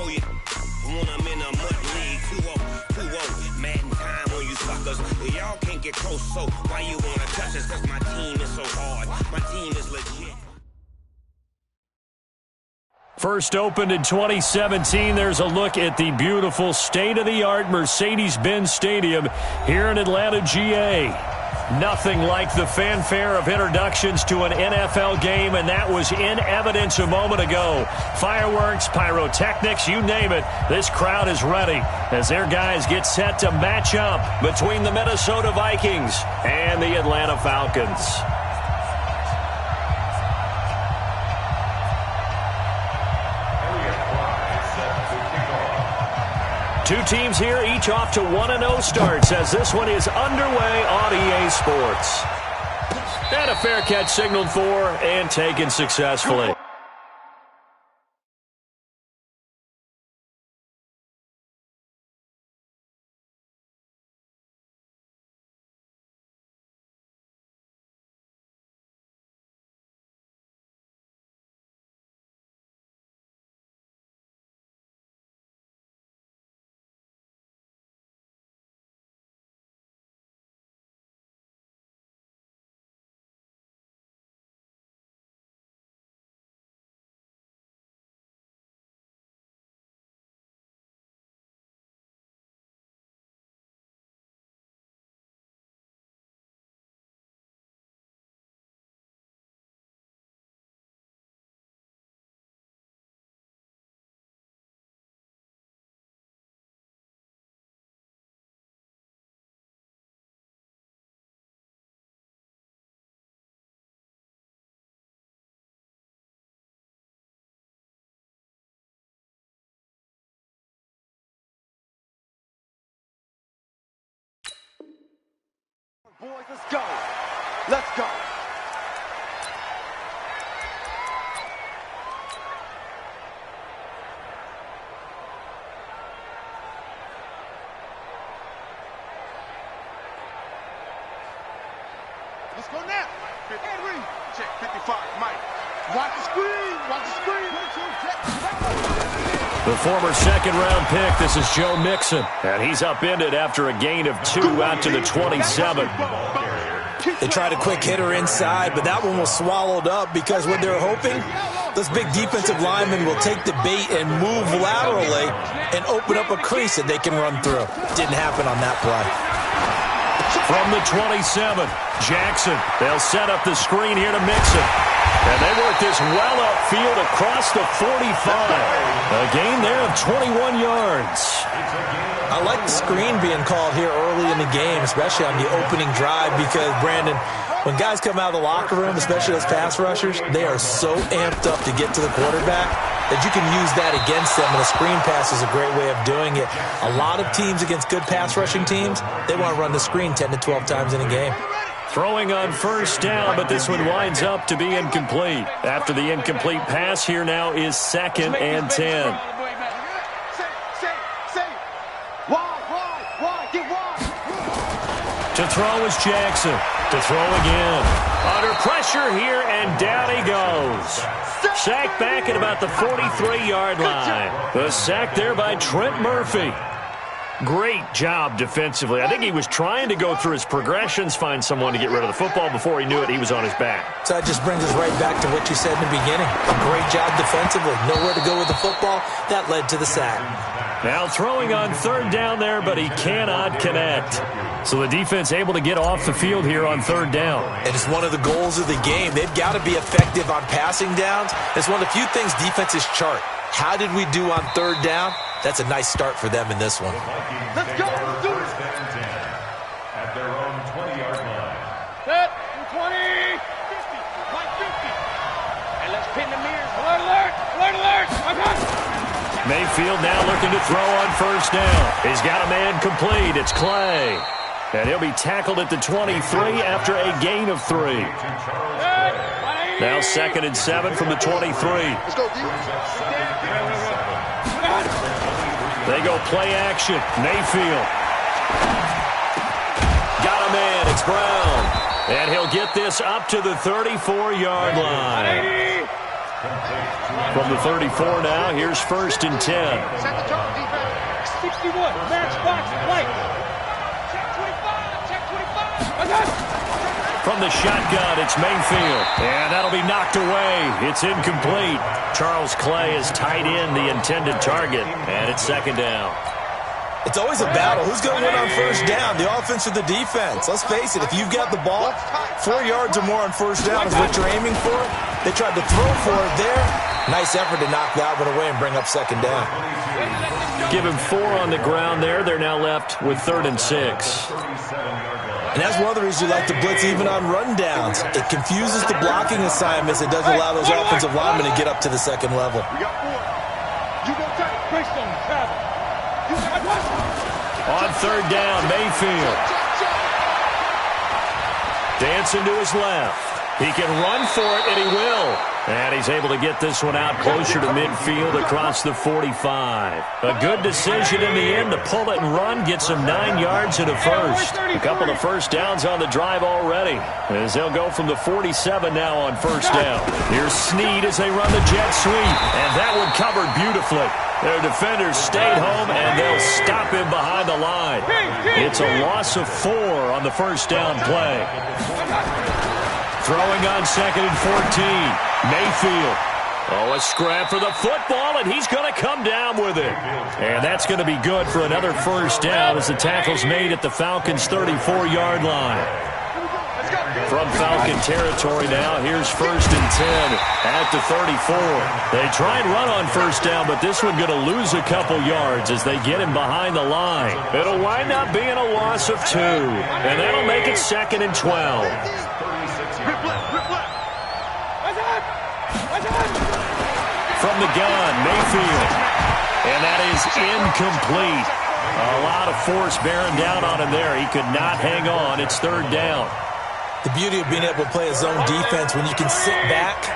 know you want them in a mud league. 2-0, Madden time on you suckers. Y'all can't get close, so why you wanna touch us? 'Cause my team is so hard. My team is legit. First opened in 2017, there's a look at the beautiful state-of-the-art Mercedes-Benz Stadium here in Atlanta, GA. Nothing like the fanfare of introductions to an NFL game, and that was in evidence a moment ago. Fireworks, pyrotechnics, you name it, this crowd is ready as their guys get set to match up between the Minnesota Vikings and the Atlanta Falcons. Two teams here, each off to 1-0 starts as this one is underway on EA Sports. And a fair catch signaled for and taken successfully. Boys, let's go. Let's go. Let's go now. Henry. Check 55. Mike. Watch the screen. Watch the screen. The former second-round pick, this is Joe Mixon. And he's upended after a gain of 2 out to the 27. They tried a quick hitter inside, but that one was swallowed up because what they're hoping, those big defensive linemen will take the bait and move laterally and open up a crease that they can run through. Didn't happen on that play. From the 27, Jackson. They'll set up the screen here to Mixon. And they work this well upfield across the 45. A gain there of 21 yards. I like the screen being called here early in the game, especially on the opening drive, because, Brandon, when guys come out of the locker room, especially those pass rushers, they are so amped up to get to the quarterback that you can use that against them, and a screen pass is a great way of doing it. A lot of teams against good pass rushing teams, they want to run the screen 10 to 12 times in a game. Throwing on first down, but this one winds up to be incomplete. After the incomplete pass, here now is 2nd and 10. To throw is Jackson. To throw again. Under pressure here, and down he goes. Sacked back at about the 43-yard line. The sack there by Trent Murphy. Great job defensively. I think he was trying to go through his progressions, find someone to get rid of the football. Before he knew it, he was on his back. So that just brings us right back to what you said in the beginning. A great job defensively. Nowhere to go with the football. That led to the sack. Now throwing on 3rd down there, but he cannot connect. So the defense able to get off the field here on 3rd down. And it's one of the goals of the game. They've got to be effective on passing downs. It's one of the few things defenses chart. How did we do on 3rd down? That's a nice start for them in this one. Let's go. Let's do it. At their own 20-yard line. Set. 20. 50. Like 50. And let's pin the mirrors. Alert, alert. Alert, alert. Okay. Mayfield now looking to throw on 1st down. He's got a man complete. It's Clay. And he'll be tackled at the 23 after a gain of 3. Now 2nd and 7 from the 23. Let's go, D. They go play action. Mayfield. Got a man. It's Brown. And he'll get this up to the 34-yard line. From the 34 now, here's 1st and 10. Set the tone, defense. 61, match box, right. Check 25. From the shotgun, it's Mayfield. And that'll be knocked away. It's incomplete. Charles Clay is tied in the intended target. And it's 2nd down. It's always a battle. Who's going to win on 1st down, the offense or the defense? Let's face it, if you've got the ball, 4 yards or more on 1st down is what you're aiming for. They tried to throw for it there. Nice effort to knock that one away and bring up 2nd down. Give him 4 on the ground there. They're now left with 3rd and 6. And that's one of the reasons you like to blitz even on rundowns. It confuses the blocking assignments. It doesn't allow those offensive linemen to get up to the 2nd level. On 3rd down, Mayfield. Dancing to his left. He can run for it, and he will. And he's able to get this one out closer to midfield across the 45. A good decision in the end to pull it and run, get some 9 yards and a first. A couple of 1st downs on the drive already, as they'll go from the 47 now on 1st down. Here's Snead as they run the jet sweep, and that one covered beautifully. Their defenders stayed home, and they'll stop him behind the line. It's a loss of 4 on the 1st down play. Throwing on 2nd and 14. Mayfield. Oh, a scrap for the football, and he's going to come down with it. And that's going to be good for another 1st down as the tackle's made at the Falcons' 34-yard line. From Falcon territory now, here's 1st and 10 at the 34. They try and run on 1st down, but this one going to lose a couple yards as they get him behind the line. It'll wind up being a loss of 2, and that'll make it 2nd and 12. From the gun, Mayfield. And that is incomplete. A lot of force bearing down on him there. He could not hang on. It's 3rd down. The beauty of being able to play a zone defense when you can sit back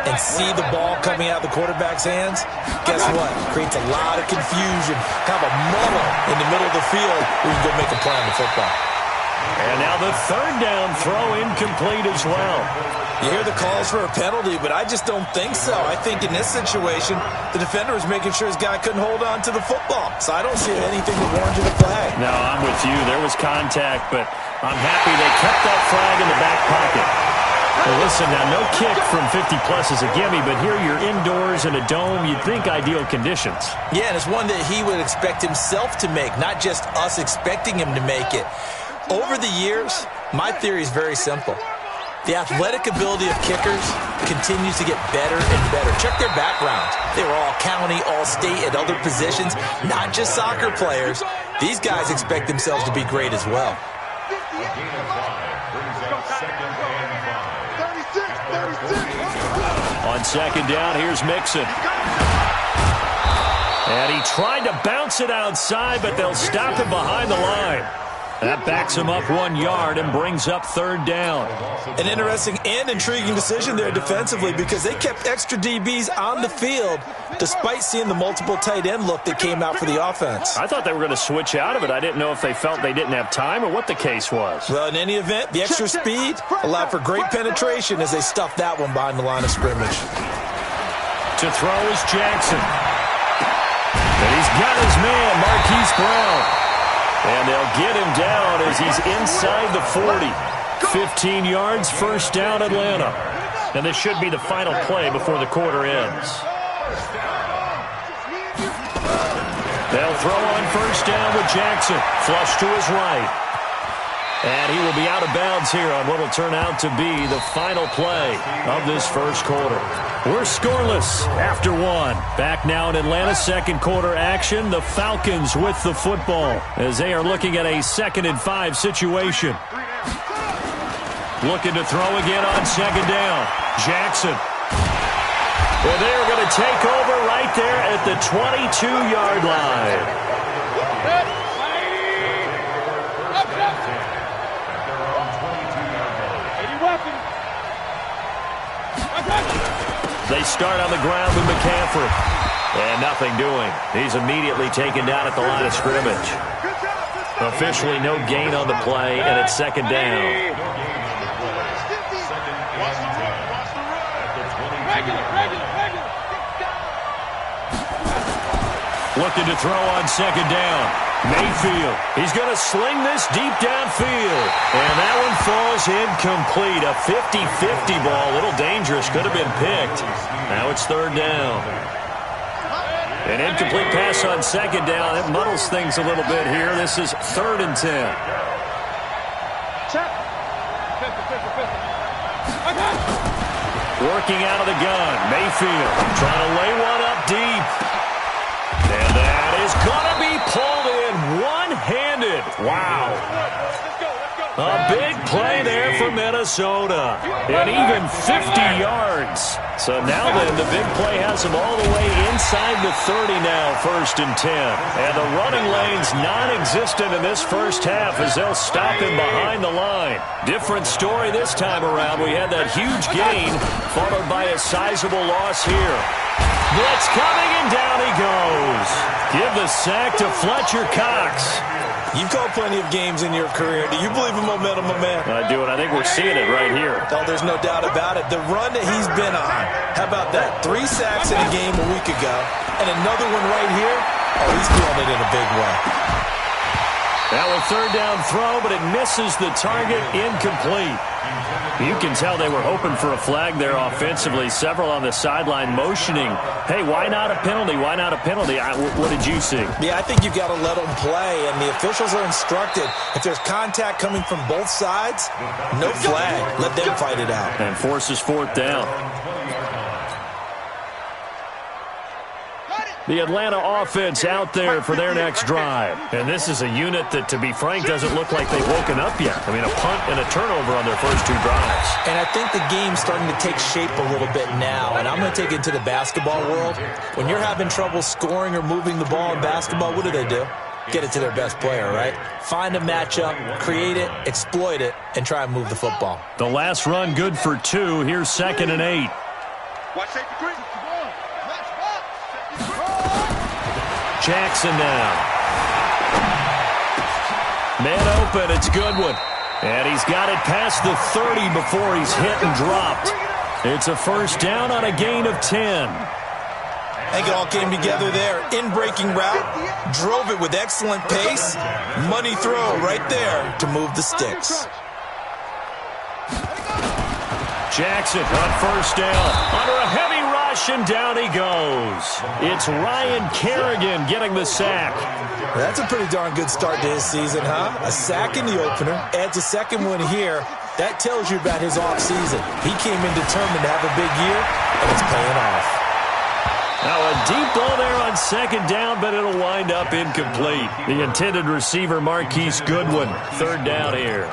and see the ball coming out of the quarterback's hands, guess what? It creates a lot of confusion, kind of a muddle in the middle of the field where you can go make a play on the football. And now the 3rd down throw incomplete as well. You hear the calls for a penalty, but I just don't think so. I think in this situation, the defender was making sure his guy couldn't hold on to the football. So I don't see anything that warranted a flag. No, I'm with you. There was contact, but I'm happy they kept that flag in the back pocket. Well, listen, now, no kick from 50-plus is a gimme, but here you're indoors in a dome. You'd think ideal conditions. Yeah, and it's one that he would expect himself to make, not just us expecting him to make it. Over the years, my theory is very simple. The athletic ability of kickers continues to get better and better. Check their backgrounds. They were all county, all state, at other positions, not just soccer players. These guys expect themselves to be great as well. On 2nd down, here's Mixon. And he tried to bounce it outside, but they'll stop him behind the line. That backs him up 1 yard and brings up 3rd down. An interesting and intriguing decision there defensively because they kept extra DBs on the field despite seeing the multiple tight end look that came out for the offense. I thought they were going to switch out of it. I didn't know if they felt they didn't have time or what the case was. Well, in any event, the extra speed allowed for great penetration as they stuffed that one behind the line of scrimmage. To throw is Jackson. And he's got his man, Marquise Brown. And they'll get him down as he's inside the 40. 15 yards, 1st down, Atlanta. And this should be the final play before the quarter ends. They'll throw on 1st down with Jackson. Flush to his right. And he will be out of bounds here on what will turn out to be the final play of this 1st quarter. We're scoreless after 1. Back now in Atlanta, 2nd quarter action. The Falcons with the football as they are looking at a 2nd and 5 situation. Looking to throw again on 2nd down. Jackson. Well, they are going to take over right there at the 22-yard line. They start on the ground with McCaffrey. And nothing doing. He's immediately taken down at the line of scrimmage. Officially no gain on the play, and it's 2nd down. Regular. Looking to throw on second down. Mayfield. He's going to sling this deep downfield. And that one falls incomplete. A 50-50 ball. A little dangerous. Could have been picked. Now it's third down. An incomplete pass on second down. It muddles things a little bit here. This is 3rd and 10. Working out of the gun. Mayfield trying to lay one up deep. And that is going to be pulled in one-handed. Wow. A big play there for Minnesota. And even 50 yards. So now then, the big play has them all the way inside the 30 now, 1st and 10. And the running lane's non-existent in this first half as they'll stop him behind the line. Different story this time around. We had that huge gain followed by a sizable loss here. Blitz coming, and down he goes. Give the sack to Fletcher Cox. You've called plenty of games in your career. Do you believe in momentum, my man? I do, and I think we're seeing it right here. Oh, there's no doubt about it. The run that he's been on. How about that? 3 sacks in a game a week ago, and another one right here. Oh, he's doing it in a big way. That was third down throw, but it misses the target, incomplete. You can tell they were hoping for a flag there offensively. Several on the sideline motioning, hey, why not a penalty? Why not a penalty? What did you see? Yeah, I think you've got to let them play, and the officials are instructed. If there's contact coming from both sides, no flag. Let them fight it out. And forces 4th down. The Atlanta offense out there for their next drive. And this is a unit that, to be frank, doesn't look like they've woken up yet. I mean, a punt and a turnover on their first 2 drives. And I think the game's starting to take shape a little bit now. And I'm going to take it to the basketball world. When you're having trouble scoring or moving the ball in basketball, what do? Get it to their best player, right? Find a matchup, create it, exploit it, and try and move the football. The last run good for 2. Here's 2nd and 8. Watch safety green. Jackson now. Man open, it's Goodwin. And he's got it past the 30 before he's hit and dropped. It's a first down on a gain of 10. I think it all came together there. In-breaking route, drove it with excellent pace. Money throw right there to move the sticks. Jackson on first down. Under a heavy rush, and down he goes. It's Ryan Kerrigan getting the sack. That's a pretty darn good start to his season, huh? A sack in the opener, adds a second one here. That tells you about his offseason. He came in determined to have a big year, and it's paying off. Now a deep ball there on second down, but it'll wind up incomplete. The intended receiver, Marquise Goodwin. 3rd down here.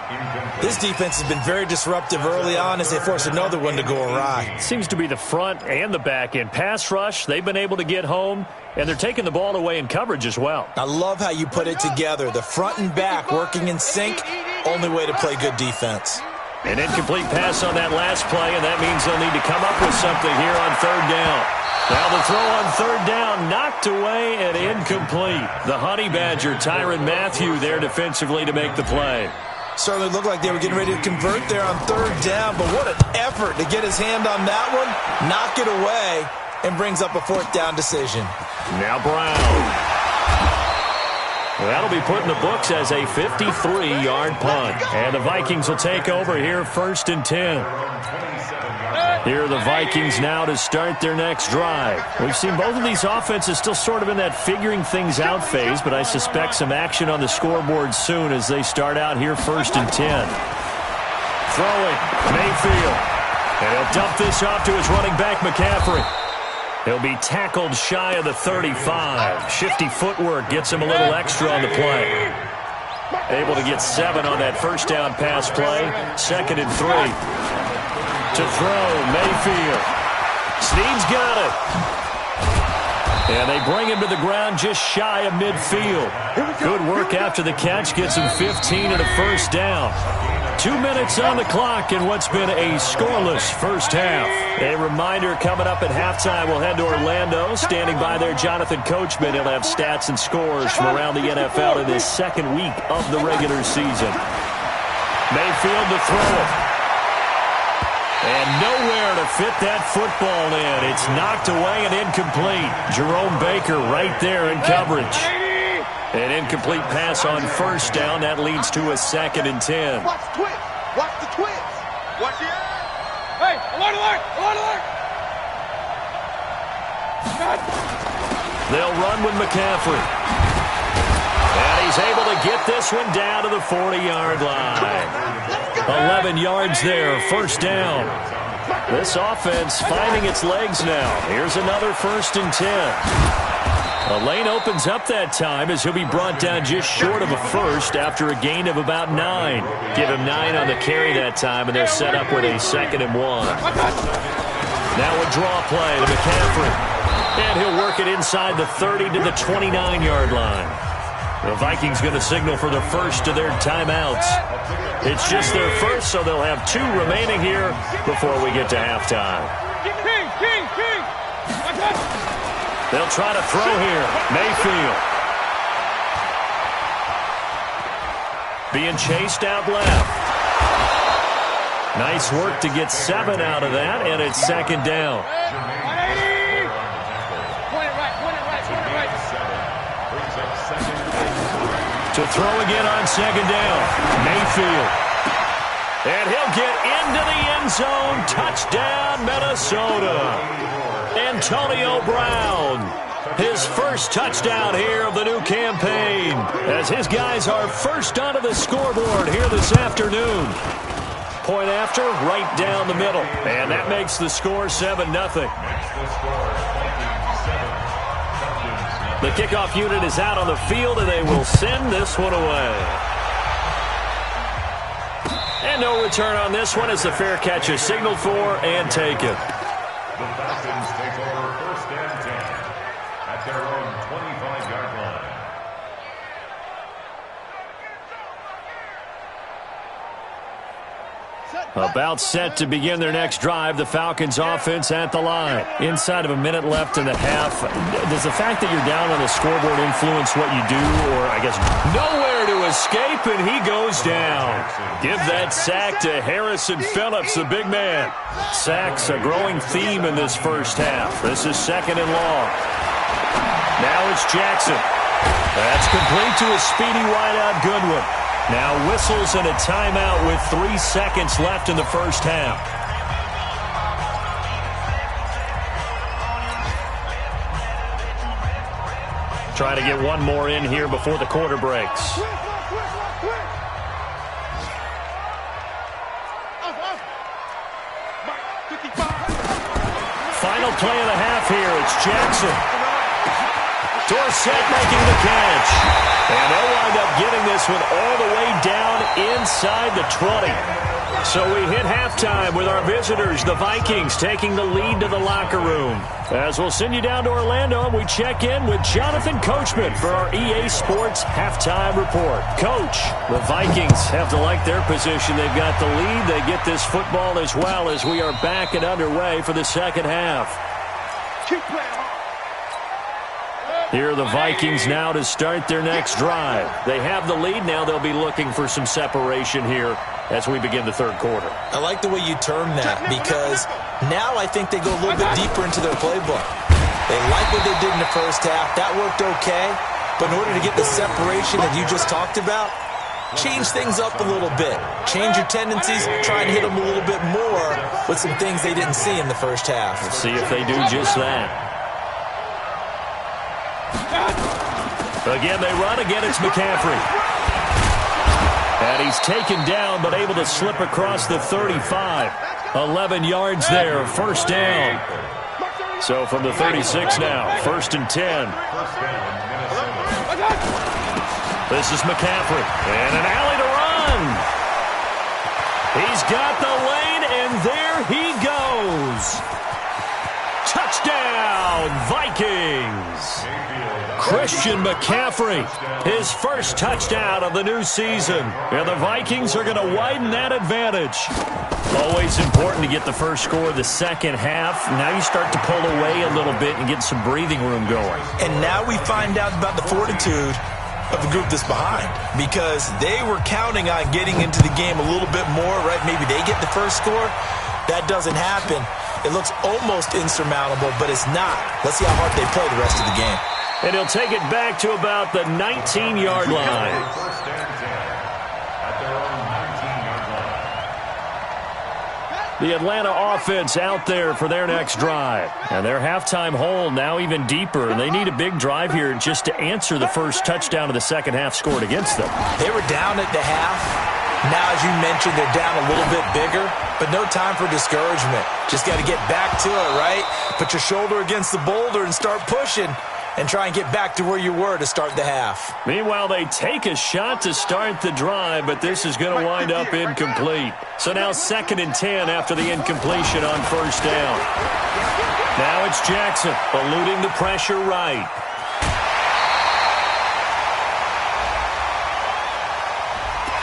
This defense has been very disruptive early on as they force another one to go awry. Seems to be the front and the back end. Pass rush, they've been able to get home, and they're taking the ball away in coverage as well. I love how you put it together. The front and back working in sync, only way to play good defense. An incomplete pass on that last play, and that means they'll need to come up with something here on 3rd down. Now the throw on 3rd down, knocked away and incomplete. The Honey Badger, Tyrann Mathieu, there defensively to make the play. Certainly looked like they were getting ready to convert there on 3rd down, but what an effort to get his hand on that one, knock it away, and brings up a 4th down decision. Now Brown. That'll be put in the books as a 53-yard punt. And the Vikings will take over here 1st and 10. Here are the Vikings now to start their next drive. We've seen both of these offenses still sort of in that figuring things out phase, but I suspect some action on the scoreboard soon as they start out here 1st and 10. Throwing, Mayfield. And he'll dump this off to his running back, McCaffrey. He'll be tackled shy of the 35. Shifty footwork gets him a little extra on the play. Able to get 7 on that first down pass play. 2nd and 3. To throw, Mayfield. Snead's got it. And they bring him to the ground just shy of midfield. Good work after the catch. Gets him 15 and a first down. 2 minutes on the clock in what's been a scoreless first half. A reminder, coming up at halftime, we'll head to Orlando. Standing by there, Jonathan Coachman. He'll have stats and scores from around the NFL in this 2nd week of the regular season. Mayfield to throw it. And nowhere to fit that football in. It's knocked away and incomplete. Jerome Baker right there in coverage. An incomplete pass on first down. That leads to a 2nd and 10. Watch the twist. Watch the twist. Watch the Hey, alert, alert, alert, alert. They'll run with McCaffrey. And he's able to get this one down to the 40-yard line. 11 yards there, first down. This offense finding its legs now. Here's another 1st and 10. A lane opens up that time as he'll be brought down just short of a first after a gain of about 9. Give him 9 on the carry that time, and they're set up with a 2nd and 1. Now a draw play to McCaffrey. And he'll work it inside the 30 to the 29-yard line. The Vikings going to signal for the first of their timeouts. It's just their first, so they'll have 2 remaining here before we get to halftime. They'll try to throw here. Mayfield. Being chased out left. Nice work to get 7 out of that, and it's 2nd down. To throw again on 2nd down. Mayfield. And he'll get into the end zone. Touchdown, Minnesota. Antonio Brown, his first touchdown here of the new campaign, as his guys are first onto the scoreboard here this afternoon. Point after, right down the middle, and that makes the score 7-0. The kickoff unit is out on the field, and they will send this one away. And no return on this one as the fair catch is signaled for and taken. The Falcons take over 1st and 10 at their own 25-yard line. About set to begin their next drive, the Falcons offense at the line. Inside of a minute left in the half. Does the fact that you're down on the scoreboard influence what you do? Or, I guess, nowhere to escape, and he goes down. Give that sack to Harrison Phillips, the big man. Sacks a growing theme in this first half. This is 2nd and long. Now it's Jackson. That's complete to a speedy wideout Goodwin. Now whistles and a timeout with 3 seconds left in the first half. Trying to get one more in here before the quarter breaks. Final play of the half here. It's Jackson. Dorsett making the catch. And they'll wind up getting this one all the way down inside the 20. So we hit halftime with our visitors, the Vikings, taking the lead to the locker room. As we'll send you down to Orlando, we check in with Jonathan Coachman for our EA Sports Halftime Report. Coach, the Vikings have to like their position. They've got the lead. They get this football as well as we are back and underway for the second half. Keep playing hard. Here are the Vikings now to start their next drive. They have the lead. Now they'll be looking for some separation here as we begin the third quarter. I like the way you term that, because now I think they go a little bit deeper into their playbook. They like what they did in the first half. That worked okay. But in order to get the separation that you just talked about, change things up a little bit. Change your tendencies, try and hit them a little bit more with some things they didn't see in the first half. Let's see if they do just that. Again, they run. Again, it's McCaffrey. And he's taken down, but able to slip across the 35. 11 yards there, first down. So from the 36 now, 1st and 10. This is McCaffrey. And an alley to run. He's got the lane, and there he goes. Touchdown, Vikings. Christian McCaffrey, his first touchdown of the new season. And the Vikings are going to widen that advantage. Always important to get the first score of the second half. Now you start to pull away a little bit and get some breathing room going. And now we find out about the fortitude of the group that's behind, because they were counting on getting into the game a little bit more, right? Maybe they get the first score. that doesn't happen, it looks almost insurmountable, but it's not. Let's see how hard they play the rest of the game. And he'll take it back to about the 19-yard line. First and 10 at their own 19-yard line. The Atlanta offense out there for their next drive. And their halftime hole now even deeper. And they need a big drive here just to answer the first touchdown of the second half scored against them. They were down at the half. Now, as you mentioned, they're down a little bit bigger, but no time for discouragement. Just got to get back to it, right? Put your shoulder against the boulder and start pushing and try and get back to where you were to start the half. Meanwhile, they take a shot to start the drive, but this is going to wind up incomplete. So now 2nd and 10 after the incompletion on first down. Now it's Jackson eluding the pressure right.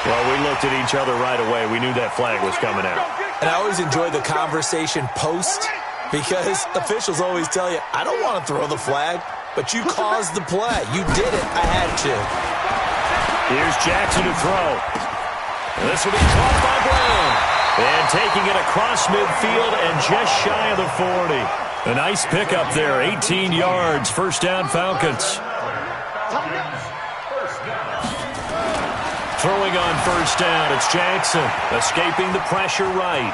Well, we looked at each other right away. We knew that flag was coming out. And I always enjoy the conversation post because officials always tell you, I don't want to throw the flag, but you caused the play. You did it. I had to. Here's Jackson to throw. This will be caught by Brown. And taking it across midfield and just shy of the 40. A nice pickup there, 18 yards, first down Falcons. Throwing on first down, it's Jackson, escaping the pressure right.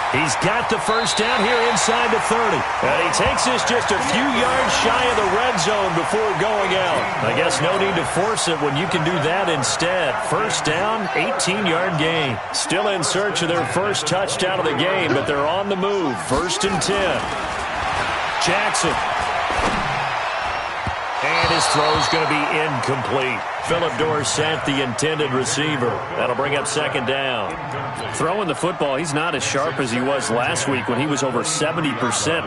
He's got the first down here inside the 30. And he takes this just a few yards shy of the red zone before going out. I guess no need to force it when you can do that instead. First down, 18-yard gain. Still in search of their first touchdown of the game, but they're on the move. 1st and 10. Jackson. And his throw's going to be incomplete. Phillip Dorsett, the intended receiver. That'll bring up 2nd down. Throwing the football, he's not as sharp as he was last week when he was over 70%.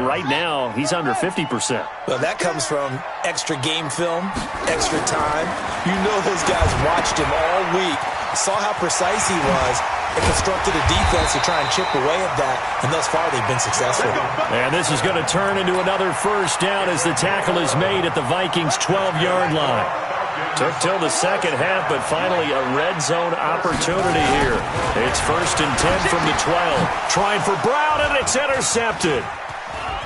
Right now, he's under 50%. Well, that comes from extra game film, extra time. You know those guys watched him all week, saw how precise he was, and constructed a defense to try and chip away at that, and thus far they've been successful. And this is going to turn into another first down as the tackle is made at the Vikings' 12-yard line. Took till the second half, but finally a red zone opportunity here. It's 1st and 10 from the 12. Trying for Brown, and it's intercepted.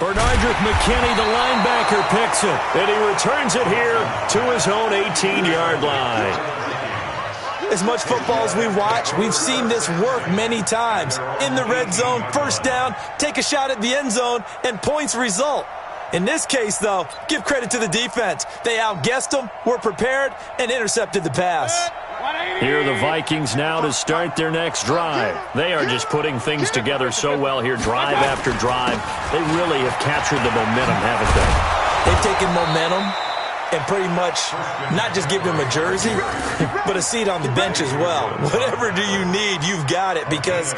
Bernardrick McKinney, the linebacker, picks it, and he returns it here to his own 18-yard line. As much football as we watch, we've seen this work many times. In the red zone, first down, take a shot at the end zone, and points result. In this case, though, give credit to the defense. They outguessed them, were prepared, and intercepted the pass. Here are the Vikings now to start their next drive. They are just putting things together so well here, drive after drive. They really have captured the momentum, haven't they? They've taken momentum and pretty much not just give him a jersey, but a seat on the bench as well. Whatever do you need, you've got it, because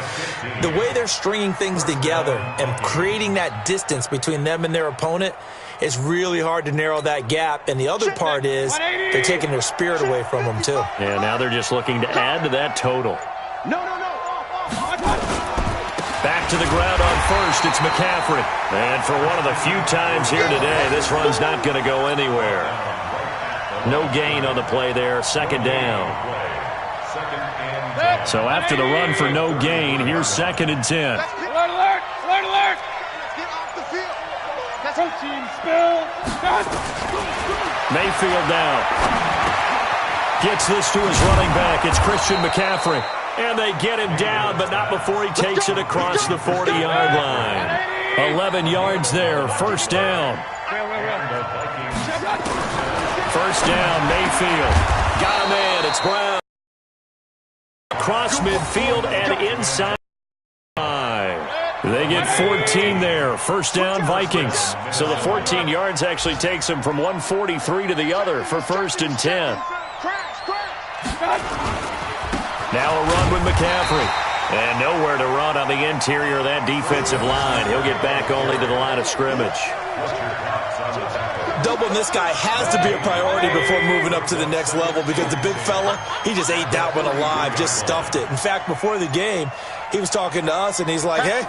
the way they're stringing things together and creating that distance between them and their opponent, it's really hard to narrow that gap. And the other part is they're taking their spirit away from them, too. Yeah, now they're just looking to add to that total. Back to the ground on first, it's McCaffrey. And for one of the few times here today, this run's not going to go anywhere. No gain on the play there, 2nd down. So after the run for no gain, here's 2nd and 10. Alert, alert, alert, alert. Get off the field. Protein spill. Mayfield down. Gets this to his running back. It's Christian McCaffrey. And they get him down, but not before he takes it across the 40-yard line. 11 yards there, first down. First down, Mayfield. Got a man, it's Brown. Across midfield and inside. They get 14 there, first down Vikings. So the 14 yards actually takes them from 143 to the other for 1st and 10. Now a run with McCaffrey. And nowhere to run on the interior of that defensive line. He'll get back only to the line of scrimmage. Doubling this guy has to be a priority before moving up to the next level, because the big fella, he just ate that one alive, just stuffed it. In fact, before the game, he was talking to us, and he's like, hey,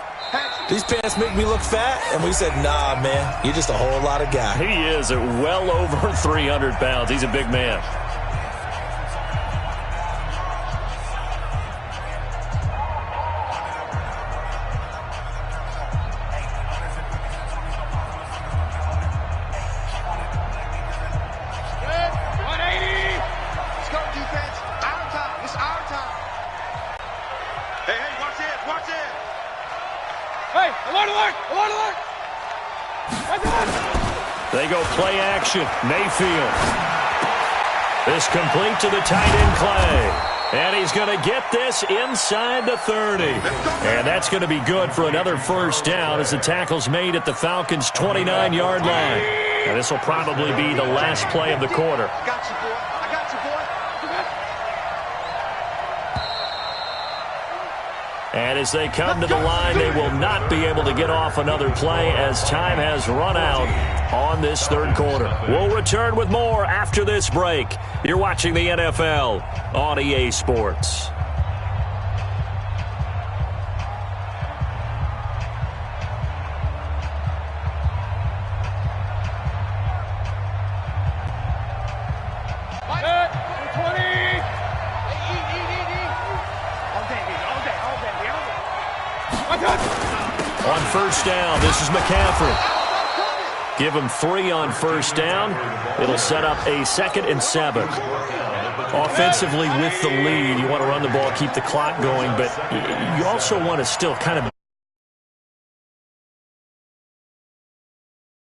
these pants make me look fat. And we said, nah, man, you're just a whole lot of guy. He is at well over 300 pounds. He's a big man. Alert, alert! Alert, alert! They go play action. Mayfield. This complete to the tight end, Clay. And he's going to get this inside the 30. And that's going to be good for another first down as the tackle's made at the Falcons' 29-yard line. And this will probably be the last play of the quarter. I got you, boy. I got you, boy. And as they come to the line, they will not be able to get off another play as time has run out on this third quarter. We'll return with more after this break. You're watching the NFL on EA Sports. On first down, this is McCaffrey. Give him 3 on first down. It'll set up a 2nd and 7. Offensively with the lead, you want to run the ball, keep the clock going, but you also want to still kind of